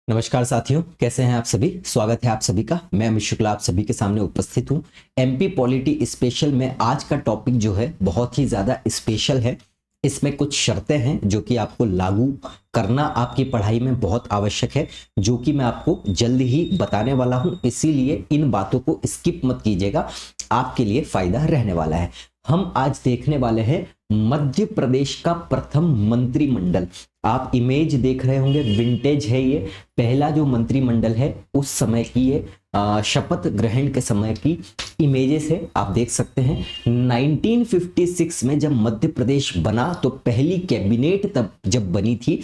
नमस्कार साथियों, कैसे हैं आप सभी। स्वागत है आप सभी का। मैं अमित शुक्ला आप सभी के सामने उपस्थित हूं। एमपी पॉलिटी स्पेशल में आज का टॉपिक जो है बहुत ही ज़्यादा स्पेशल है। इसमें कुछ शर्तें हैं जो कि आपको लागू करना आपकी पढ़ाई में बहुत आवश्यक है, जो कि मैं आपको जल्द ही बताने वाला हूं। इसीलिए इन बातों को स्किप मत कीजिएगा, आपके लिए फायदा रहने वाला है। हम आज देखने वाले हैं मध्य प्रदेश का प्रथम मंत्रिमंडल। आप इमेज देख रहे होंगे, विंटेज है ये। पहला जो मंत्रिमंडल है उस समय की ये शपथ ग्रहण के समय की इमेजेस है, आप देख सकते हैं। 1956 में जब मध्य प्रदेश बना तो पहली कैबिनेट तब जब बनी थी,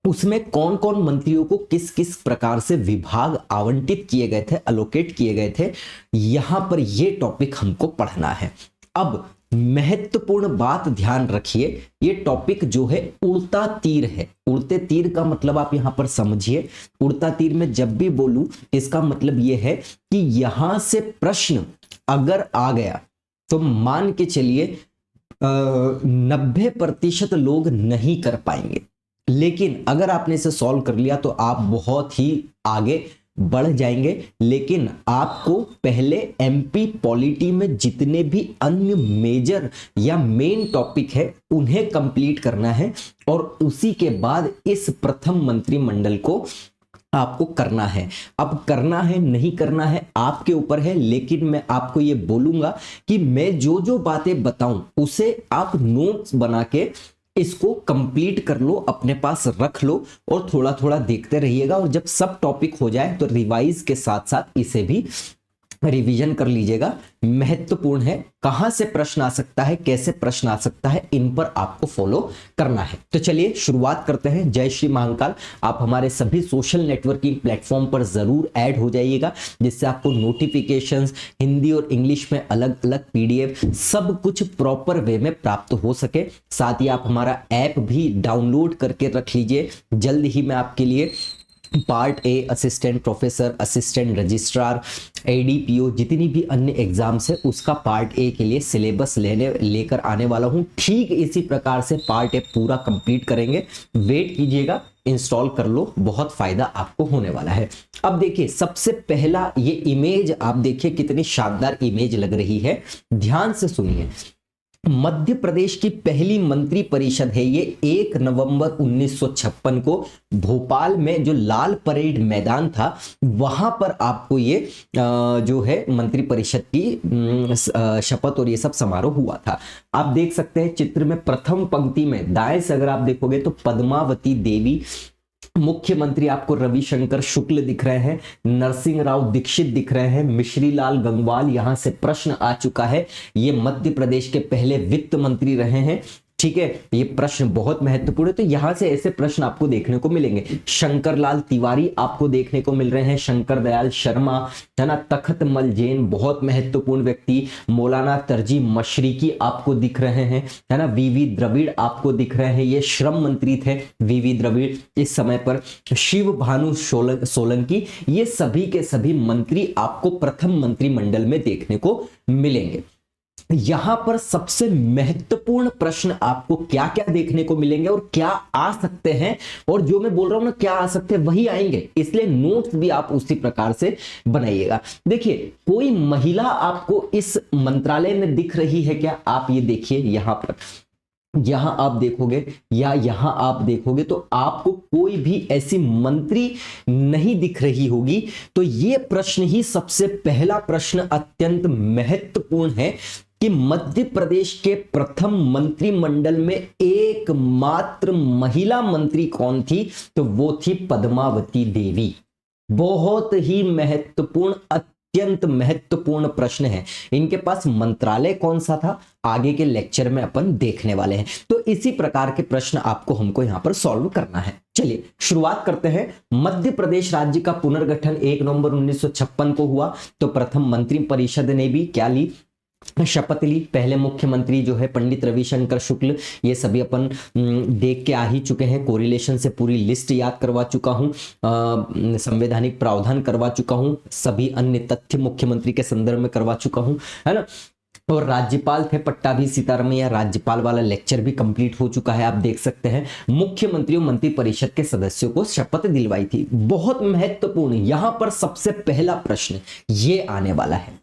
उसमें कौन कौन मंत्रियों को किस किस प्रकार से विभाग आवंटित किए गए थे, अलोकेट किए गए थे, यहां पर ये टॉपिक हमको पढ़ना है। अब महत्वपूर्ण बात ध्यान रखिए, ये टॉपिक जो है उड़ता तीर है। उड़ते तीर का मतलब आप यहां पर समझिए। उड़ता तीर में जब भी बोलूं इसका मतलब ये है कि यहां से प्रश्न अगर आ गया तो मान के चलिए 90% लोग नहीं कर पाएंगे, लेकिन अगर आपने इसे सॉल्व कर लिया तो आप बहुत ही आगे बढ़ जाएंगे। लेकिन आपको पहले एमपी पॉलिटी में जितने भी अन्य मेजर या मेन टॉपिक है उन्हें कंप्लीट करना है, और उसी के बाद इस प्रथम मंत्रिमंडल को आपको करना है। अब करना है नहीं करना है आपके ऊपर है, लेकिन मैं आपको ये बोलूंगा कि मैं जो जो बातें बताऊं उसे आप नोट्स बना के इसको कंप्लीट कर लो, अपने पास रख लो और थोड़ा थोड़ा देखते रहिएगा। और जब सब टॉपिक हो जाए तो रिवाइज के साथ साथ इसे भी रिवीजन कर लीजिएगा। महत्वपूर्ण है, कहां से प्रश्न आ सकता है, कैसे प्रश्न आ सकता है, इन पर आपको फॉलो करना है। तो चलिए शुरुआत करते हैं। जय श्री महाकाल। आप हमारे सभी सोशल नेटवर्किंग प्लेटफॉर्म पर जरूर ऐड हो जाइएगा, जिससे आपको नोटिफिकेशंस हिंदी और इंग्लिश में अलग अलग पीडीएफ सब कुछ प्रॉपर वे में प्राप्त हो सके। साथ ही आप हमारा ऐप भी डाउनलोड करके रख लीजिए। जल्द ही मैं आपके लिए part A, assistant professor, assistant registrar, ADPO, जितनी भी अन्य एग्जाम्स है उसका पार्ट ए के लिए सिलेबस लेकर आने वाला हूं। ठीक इसी प्रकार से पार्ट ए पूरा कंप्लीट करेंगे। वेट कीजिएगा, इंस्टॉल कर लो, बहुत फायदा आपको होने वाला है। अब देखिए, सबसे पहला ये इमेज आप देखिए, कितनी शानदार इमेज लग रही है, ध्यान से सुनिए। मध्य प्रदेश की पहली मंत्री परिषद है ये। 1 नवंबर 1956 को भोपाल में जो लाल परेड मैदान था वहां पर आपको ये जो है मंत्री परिषद की शपथ और ये सब समारोह हुआ था। आप देख सकते हैं चित्र में प्रथम पंक्ति में दाएं से अगर आप देखोगे तो पद्मावती देवी, मुख्यमंत्री आपको रविशंकर शुक्ल दिख रहे हैं, नरसिंह राव दीक्षित दिख रहे हैं, मिश्री लाल गंगवाल, यहां से प्रश्न आ चुका है। ये मध्य प्रदेश के पहले वित्त मंत्री रहे हैं। ठीक है, ये प्रश्न बहुत महत्वपूर्ण है, तो यहां से ऐसे प्रश्न आपको देखने को मिलेंगे। शंकर लाल तिवारी आपको देखने को मिल रहे हैं, शंकर दयाल शर्मा है ना, तखत मल जैन बहुत महत्वपूर्ण व्यक्ति, मौलाना तरजी मशरिकी आपको दिख रहे हैं, है ना, वीवी द्रविड़ आपको दिख रहे हैं, ये श्रम मंत्री थे वीवी द्रविड़ इस समय पर, शिव भानु सोलंकी, ये सभी के सभी मंत्री आपको प्रथम मंत्रिमंडल में देखने को मिलेंगे। यहां पर सबसे महत्वपूर्ण प्रश्न आपको क्या क्या देखने को मिलेंगे और क्या आ सकते हैं, और जो मैं बोल रहा हूं ना क्या आ सकते हैं वही आएंगे, इसलिए नोट्स भी आप उसी प्रकार से बनाइएगा। देखिए, कोई महिला आपको इस मंत्रालय में दिख रही है क्या? आप ये देखिए, यहां पर यहां आप देखोगे या यहां आप देखोगे तो आपको कोई भी ऐसी मंत्री नहीं दिख रही होगी। तो ये प्रश्न ही सबसे पहला प्रश्न अत्यंत महत्वपूर्ण है कि मध्य प्रदेश के प्रथम मंत्रिमंडल में एकमात्र महिला मंत्री कौन थी? तो वो थी पद्मावती देवी। बहुत ही महत्वपूर्ण, अत्यंत महत्वपूर्ण प्रश्न है। इनके पास मंत्रालय कौन सा था, आगे के लेक्चर में अपन देखने वाले हैं। तो इसी प्रकार के प्रश्न आपको हमको यहां पर सॉल्व करना है। चलिए शुरुआत करते हैं। मध्य प्रदेश राज्य का पुनर्गठन 1 नवंबर 1956 को हुआ, तो प्रथम मंत्री परिषद ने भी क्या ली, शपथ ली। पहले मुख्यमंत्री जो है पंडित रविशंकर शुक्ल, ये सभी अपन देख के आ ही चुके हैं, कोरिलेशन से पूरी लिस्ट याद करवा चुका हूं, संवैधानिक प्रावधान करवा चुका हूं, सभी अन्य तथ्य मुख्यमंत्री के संदर्भ में करवा चुका हूं, है ना। और राज्यपाल थे पट्टाभी सीतारमैया। राज्यपाल वाला लेक्चर भी कंप्लीट हो चुका है, आप देख सकते हैं। मुख्यमंत्रियों मंत्रिपरिषद के सदस्यों को शपथ दिलवाई थी। बहुत महत्वपूर्ण, यहां पर सबसे पहला प्रश्न ये आने वाला है,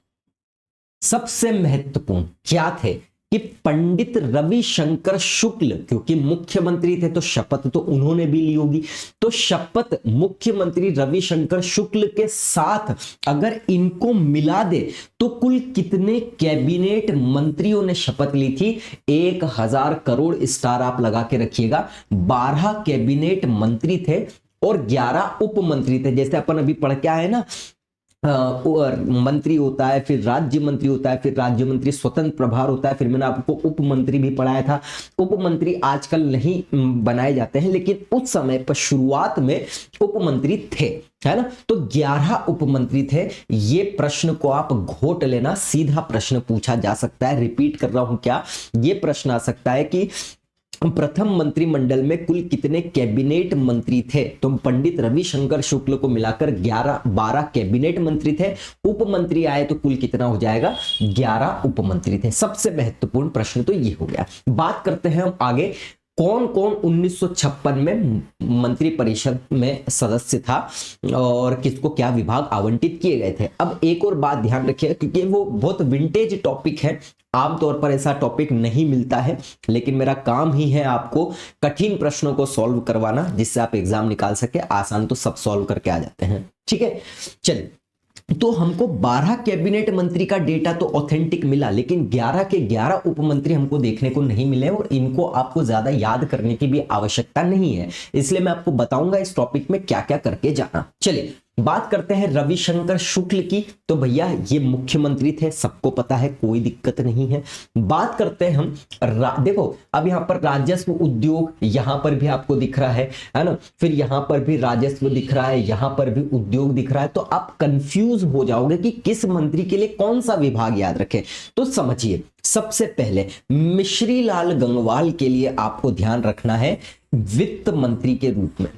सबसे महत्वपूर्ण क्या थे कि पंडित रविशंकर शुक्ल, क्योंकि मुख्यमंत्री थे तो शपथ तो उन्होंने भी ली होगी, तो शपथ मुख्यमंत्री रविशंकर शुक्ल के साथ अगर इनको मिला दे तो कुल कितने कैबिनेट मंत्रियों ने शपथ ली थी? 1000 करोड़ स्टार आप लगा के रखिएगा। 12 कैबिनेट मंत्री थे और 11 उप मंत्री थे। जैसे अपन अभी पढ़ के आए ना, मंत्री होता है, फिर राज्य मंत्री होता है, फिर राज्य मंत्री स्वतंत्र प्रभार होता है, फिर मैंने आपको उप मंत्री भी पढ़ाया था। उप मंत्री आजकल नहीं बनाए जाते हैं, लेकिन उस समय पर शुरुआत में उप मंत्री थे, है ना। तो 11 उप मंत्री थे। ये प्रश्न को आप घोट लेना, सीधा प्रश्न पूछा जा सकता है। रिपीट कर रहा हूं क्या, ये प्रश्न आ सकता है कि प्रथम मंत्रिमंडल में कुल कितने कैबिनेट मंत्री थे? तो पंडित रविशंकर शुक्ल को मिलाकर 12 कैबिनेट मंत्री थे। उप मंत्री आए तो कुल कितना हो जाएगा? 11 उप मंत्री थे। सबसे महत्वपूर्ण प्रश्न तो ये हो गया। बात करते हैं हम आगे, कौन कौन 1956 में मंत्रिपरिषद में सदस्य था और किसको क्या विभाग आवंटित किए गए थे। अब एक और बात ध्यान रखिए, क्योंकि वो बहुत विंटेज टॉपिक है, आमतौर पर ऐसा टॉपिक नहीं मिलता है, लेकिन मेरा काम ही है आपको कठिन प्रश्नों को सॉल्व करवाना, जिससे आप एग्जाम निकाल सके। आसान तो सब सॉल्व करके आ जाते हैं, ठीक है। चलिए, तो हमको 12 कैबिनेट मंत्री का डेटा तो ऑथेंटिक मिला, लेकिन 11 के 11 उप मंत्री हमको देखने को नहीं मिले, और इनको आपको ज्यादा याद करने की भी आवश्यकता नहीं है, इसलिए मैं आपको बताऊंगा इस टॉपिक में क्या क्या करके जाना। चलिए बात करते हैं रविशंकर शुक्ल की। तो भैया ये मुख्यमंत्री थे, सबको पता है, कोई दिक्कत नहीं है। बात करते हैं हम देखो अब यहां पर राजस्व उद्योग यहां पर भी आपको दिख रहा है ना, फिर यहां पर भी राजस्व दिख रहा है, यहां पर भी उद्योग दिख रहा है, तो आप कंफ्यूज हो जाओगे कि किस मंत्री के लिए कौन सा विभाग याद रखें। तो समझिए, सबसे पहले मिश्री लाल गंगवाल के लिए आपको ध्यान रखना है वित्त मंत्री के रूप में,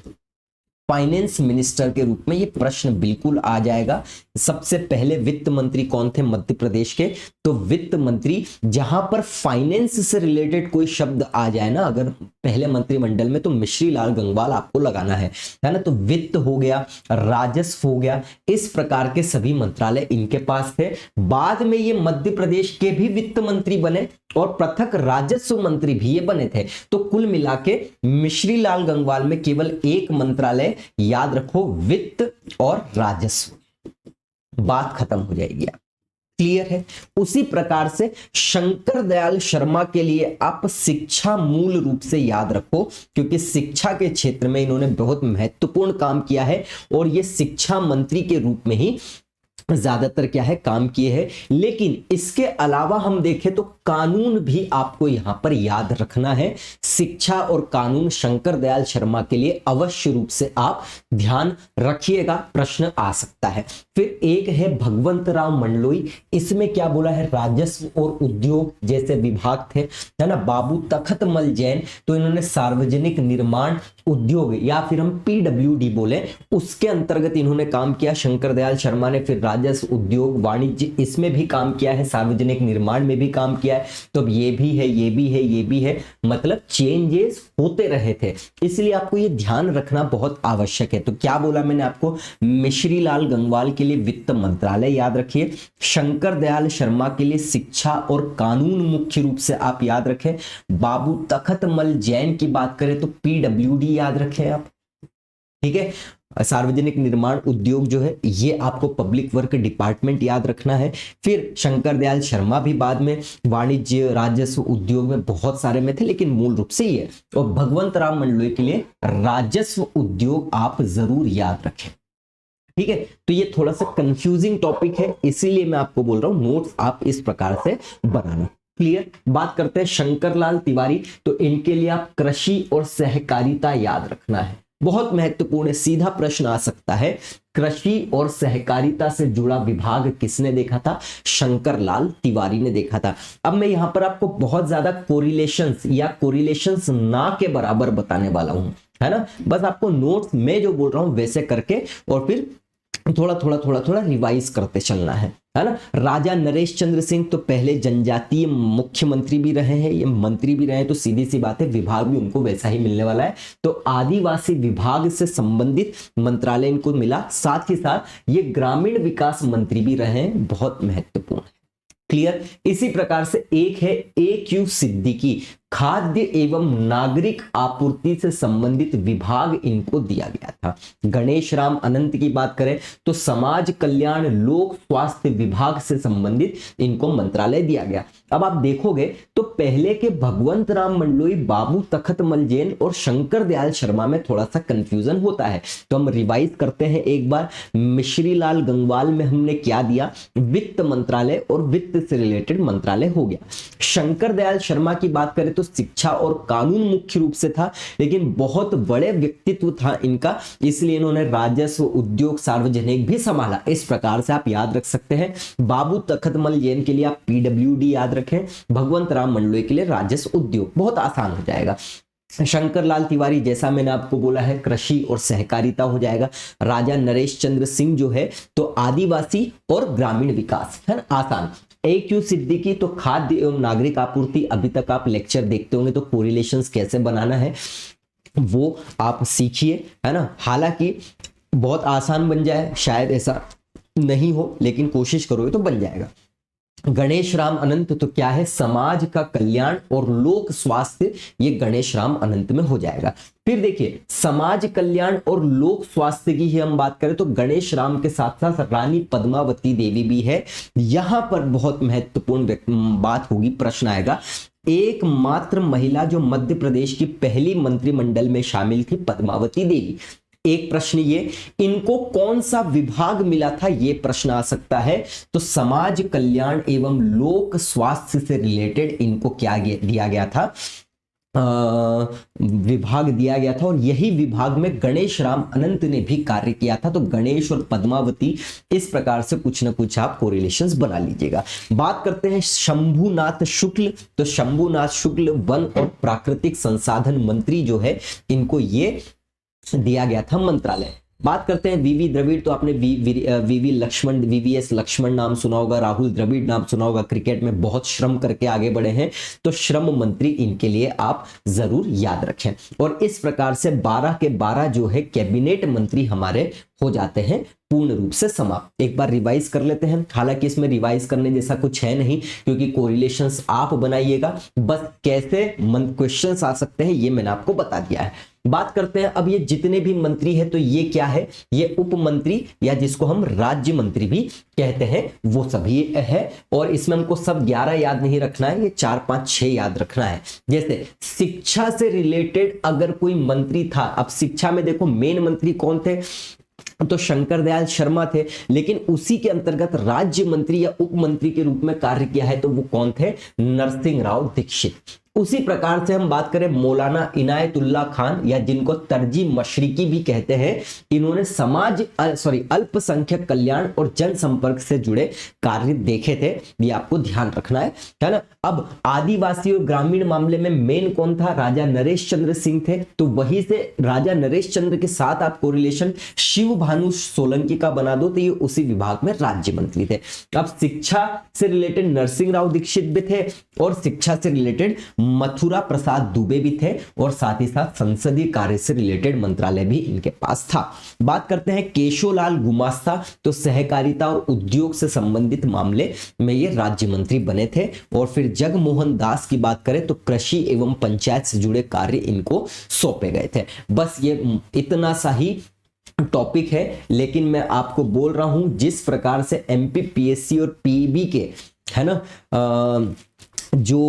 फाइनेंस मिनिस्टर के रूप में ये प्रश्न बिल्कुल आ जाएगा। सबसे पहले वित्त मंत्री कौन थे मध्य प्रदेश के? तो वित्त मंत्री, जहां पर फाइनेंस से रिलेटेड कोई शब्द आ जाए ना अगर पहले मंत्रिमंडल में, तो मिश्री लाल गंगवाल आपको लगाना है ना। तो वित्त हो गया, राजस्व हो गया, इस प्रकार के सभी मंत्रालय इनके पास थे। बाद में ये मध्य प्रदेश के भी वित्त मंत्री बने और पृथक राजस्व मंत्री भी ये बने थे। तो कुल मिला के मिश्री लाल गंगवाल में केवल एक मंत्रालय, याद रखो, वित्त और राजस्व। बात खत्म हो जाएगी, क्लियर है। उसी प्रकार से शंकर दयाल शर्मा के लिए आप शिक्षा मूल रूप से याद रखो, क्योंकि शिक्षा के क्षेत्र में इन्होंने बहुत महत्वपूर्ण काम किया है और ये शिक्षा मंत्री के रूप में ही ज्यादातर क्या है काम किए हैं। लेकिन इसके अलावा हम देखें तो कानून भी आपको यहां पर याद रखना है। शिक्षा और कानून शंकर दयाल शर्मा के लिए अवश्य रूप से आप ध्यान रखिएगा, प्रश्न आ सकता है। फिर एक है भगवंत राव मंडलोई, इसमें क्या बोला है? राजस्व और उद्योग जैसे विभाग थे, है ना। बाबू तखतमल जैन, तो इन्होंने सार्वजनिक निर्माण उद्योग या फिर हम पीडब्ल्यूडी बोले, उसके अंतर्गत इन्होंने काम किया। शंकर दयाल शर्मा ने फिर राजस्व, उद्योग, वाणिज्य इसमें भी काम किया है, सार्वजनिक निर्माण में भी काम किया है। तो अब ये भी है, ये भी है, ये भी है, मतलब चेंजेस होते रहे थे, इसलिए आपको ये ध्यान रखना बहुत आवश्यक है। तो क्या बोला मैंने आपको? मिश्री लाल गंगवाल के लिए वित्त मंत्रालय याद रखिए, शंकर दयाल शर्मा के लिए शिक्षा और कानून मुख्य रूप से आप याद रखें। बाबू तखतमल जैन की बात करें तो पीडब्ल्यूडी याद रखें आप, ठीक है। सार्वजनिक निर्माण उद्योग जो है ये आपको पब्लिक वर्क डिपार्टमेंट याद रखना है। फिर शंकर दयाल शर्मा भी बाद में वाणिज्य, राजस्व, उद्योग में बहुत सारे में थे, लेकिन मूल रूप से ये। और भगवंत राव मंडलोई के लिए राजस्व उद्योग आप जरूर याद रखें, ठीक है। तो ये थोड़ा सा कंफ्यूजिंग टॉपिक है, इसीलिए मैं आपको बोल रहा हूं नोट्स आप इस प्रकार से बनाना, क्लियर। बात करते हैं शंकर लाल तिवारी, तो इनके लिए आप कृषि और सहकारिता याद रखना है, बहुत महत्वपूर्ण है। सीधा प्रश्न आ सकता है, कृषि और सहकारिता से जुड़ा विभाग किसने देखा था? शंकर लाल तिवारी ने देखा था। अब मैं यहां पर आपको बहुत ज्यादा कोरिलेशंस या कोरिलेशंस ना के बराबर बताने वाला हूं, है ना। बस आपको नोट्स में जो बोल रहा हूं वैसे करके और फिर थोड़ा रिवाइज करते चलना है ना। राजा नरेश चंद्र सिंह तो पहले जनजातीय मुख्यमंत्री भी रहे हैं, ये मंत्री भी रहे हैं, तो सीधी सी बात है विभाग भी उनको वैसा ही मिलने वाला है। तो आदिवासी विभाग से संबंधित मंत्रालय इनको मिला, साथ ही साथ ये ग्रामीण विकास मंत्री भी रहे हैं, बहुत महत्वपूर्ण है। क्लियर। इसी प्रकार से एक है AQ सिद्दीकी, खाद्य एवं नागरिक आपूर्ति से संबंधित विभाग इनको दिया गया था। गणेश राम अनंत की बात करें तो समाज कल्याण लोक स्वास्थ्य विभाग से संबंधित इनको मंत्रालय दिया गया। अब आप देखोगे तो पहले के भगवंत राम मंडलोई, बाबू तखतमल जैन और शंकर दयाल शर्मा में थोड़ा सा कंफ्यूजन होता है, तो हम रिवाइज करते हैं एक बार। मिश्री लाल गंगवाल में हमने क्या दिया, वित्त मंत्रालय और वित्त से रिलेटेड मंत्रालय हो गया। शंकर दयाल शर्मा की बात करें तो शिक्षा और कानून मुख्य रूप से था, लेकिन बहुत बड़े व्यक्तित्व था इनका, इसलिए इन्होंने राजस्व, उद्योग, सार्वजनिक भी संभाला। इस प्रकार से आप याद रख सकते हैं। बाबू तखतमल जैन के लिए आप PWD याद रखें, भगवंत राम मंडलोई के लिए राजस्व उद्योग, बहुत आसान हो जाएगा। शंकर लाल तिवारी जैसा मैंने आपको बोला है कृषि और सहकारिता हो जाएगा। राजा नरेश चंद्र सिंह जो है तो आदिवासी और ग्रामीण विकास, है ना, आसान। AQ सिद्दीकी तो खाद्य एवं नागरिक आपूर्ति, अभी तक आप लेक्चर देखते होंगे तो कोरिलेशंस कैसे बनाना है वो आप सीखिए, है ना। हालांकि बहुत आसान बन जाए, शायद ऐसा नहीं हो, लेकिन कोशिश करोगे तो बन जाएगा। गणेश राम अनंत तो क्या है, समाज का कल्याण और लोक स्वास्थ्य, ये गणेश राम अनंत में हो जाएगा। फिर देखिए समाज कल्याण और लोक स्वास्थ्य की ही हम बात करें तो गणेश राम के साथ साथ रानी पद्मावती देवी भी है। यहां पर बहुत महत्वपूर्ण बात होगी, प्रश्न आएगा, एकमात्र महिला जो मध्य प्रदेश की पहली मंत्रिमंडल में शामिल थी, पद्मावती देवी। एक प्रश्न ये, इनको कौन सा विभाग मिला था, ये प्रश्न आ सकता है। तो समाज कल्याण एवं लोक स्वास्थ्य से रिलेटेड इनको क्या दिया गया था, विभाग दिया गया था, और यही विभाग में गणेश राम अनंत ने भी कार्य किया था। तो गणेश और पद्मावती, इस प्रकार से कुछ ना कुछ आप कोरिलेशंस बना लीजिएगा। बात करते हैं शंभुनाथ शुक्ल, तो शंभुनाथ शुक्ल वन और प्राकृतिक संसाधन मंत्री जो है, इनको ये दिया गया था मंत्रालय। बात करते हैं वीवी द्रविड़, तो आपने वीवी लक्ष्मण, VVS लक्ष्मण नाम सुना होगा, राहुल द्रविड़ नाम सुना होगा, क्रिकेट में बहुत श्रम करके आगे बढ़े हैं, तो श्रम मंत्री इनके लिए आप जरूर याद रखें। और इस प्रकार से 12 के 12 जो है कैबिनेट मंत्री हमारे हो जाते हैं पूर्ण रूप से समाप्त। एक बार रिवाइज कर लेते हैं, हालांकि इसमें रिवाइज करने जैसा कुछ है नहीं, क्योंकि कोरिलेशंस आप बनाइएगा, बस कैसे क्वेश्चंस आ सकते हैं ये मैंने आपको बता दिया है। बात करते हैं अब ये जितने भी मंत्री हैं, तो ये क्या है, ये उप मंत्री या जिसको हम राज्य मंत्री भी कहते हैं, वो सभी है। और इसमें हमको सब 11 याद नहीं रखना है, ये 4, 5, 6 याद रखना है। जैसे शिक्षा से रिलेटेड अगर कोई मंत्री था, अब शिक्षा में देखो मेन मंत्री कौन थे, तो शंकर दयाल शर्मा थे, लेकिन उसी के अंतर्गत राज्य मंत्री या उप मंत्री के रूप में कार्य किया है, तो वो कौन थे, नरसिंह राव दीक्षित। उसी प्रकार से हम बात करें मौलाना इनायतुल्लाह खान, या जिनको तरजी मशरिकी भी कहते हैं, इन्होंने अल्पसंख्यक कल्याण और जनसंपर्क से जुड़े कार्य देखे थे, ये आपको ध्यान रखना है ना। अब आदिवासी और ग्रामीण मामले में मेन कौन था, राजा नरेश चंद्र सिंह थे, तो वहीं से राजा नरेश चंद्र के साथ आप कोरिलेशन शिव भानु सोलंकी का बना दो, तो ये उसी विभाग में राज्य मंत्री थे। अब शिक्षा से रिलेटेड नरसिंह राव दीक्षित भी थे, और शिक्षा से रिलेटेड मथुरा प्रसाद दुबे भी थे, और साथ ही साथ संसदीय कार्य से रिलेटेड मंत्रालय भी इनके पास था। बात करते हैं केशोलाल गुमास्ता, तो सहकारिता और उद्योग से संबंधित मामले में ये राज्य मंत्री बने थे। और फिर जगमोहन दास की बात करें तो कृषि एवं पंचायत से जुड़े कार्य इनको सौंपे गए थे। बस ये इतना सा ही टॉपिक है, लेकिन मैं आपको बोल रहा हूं जिस प्रकार से MPPSC और PEB के, है ना, जो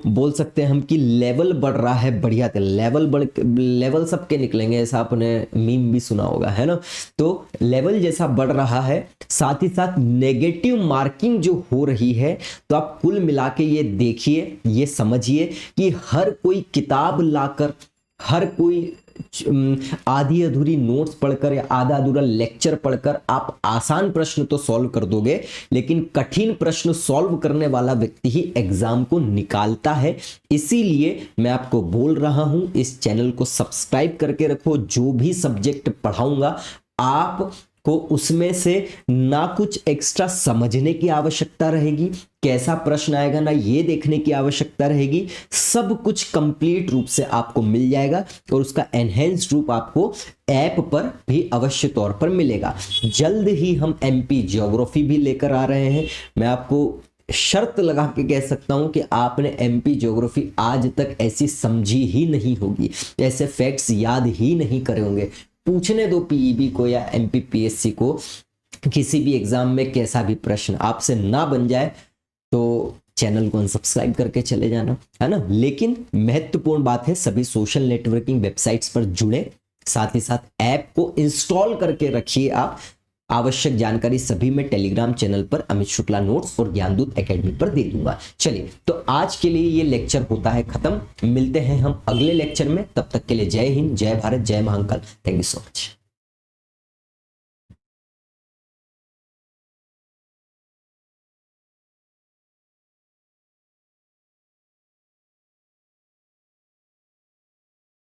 बोल सकते हैं हम कि लेवल बढ़ रहा है, बढ़िया थे, लेवल सबके निकलेंगे, ऐसा आपने मीम भी सुना होगा, है ना। तो लेवल जैसा बढ़ रहा है, साथ ही साथ नेगेटिव मार्किंग जो हो रही है, तो आप कुल मिला के ये देखिए, ये समझिए कि हर कोई किताब लाकर, हर कोई आधी अधूरी नोट्स पढ़कर या आधा अधूरा लेक्चर पढ़कर आप आसान प्रश्न तो सॉल्व कर दोगे, लेकिन कठिन प्रश्न सॉल्व करने वाला व्यक्ति ही एग्जाम को निकालता है। इसीलिए मैं आपको बोल रहा हूं, इस चैनल को सब्सक्राइब करके रखो। जो भी सब्जेक्ट पढ़ाऊंगा आप को उसमें से ना कुछ एक्स्ट्रा समझने की आवश्यकता रहेगी, कैसा प्रश्न आएगा ना ये देखने की आवश्यकता रहेगी, सब कुछ कंप्लीट रूप से आपको मिल जाएगा और उसका एनहेंस्ड रूप आपको ऐप पर भी अवश्य तौर पर मिलेगा। जल्द ही हम एमपी ज्योग्राफी भी लेकर आ रहे हैं। मैं आपको शर्त लगा के कह सकता हूं कि आपने एमपी ज्योग्राफी आज तक ऐसी समझी ही नहीं होगी, ऐसे फैक्ट्स याद ही नहीं करे होंगे। पूछने दो पीईबी को या एमपीपीएससी को किसी भी एग्जाम में कैसा भी प्रश्न आपसे ना बन जाए तो चैनल को अनसब्सक्राइब करके चले जाना, है ना। लेकिन महत्वपूर्ण बात है, सभी सोशल नेटवर्किंग वेबसाइट्स पर जुड़े, साथ ही साथ ऐप को इंस्टॉल करके रखिए आप। आवश्यक जानकारी सभी मैं टेलीग्राम चैनल पर अमित शुक्ला नोट्स और ज्ञानदूत एकेडमी पर दे दूंगा। चलिए, तो आज के लिए ये लेक्चर होता है खत्म। मिलते हैं हम अगले लेक्चर में, तब तक के लिए जय हिंद, जय भारत, जय Mahakal. Thank you so much.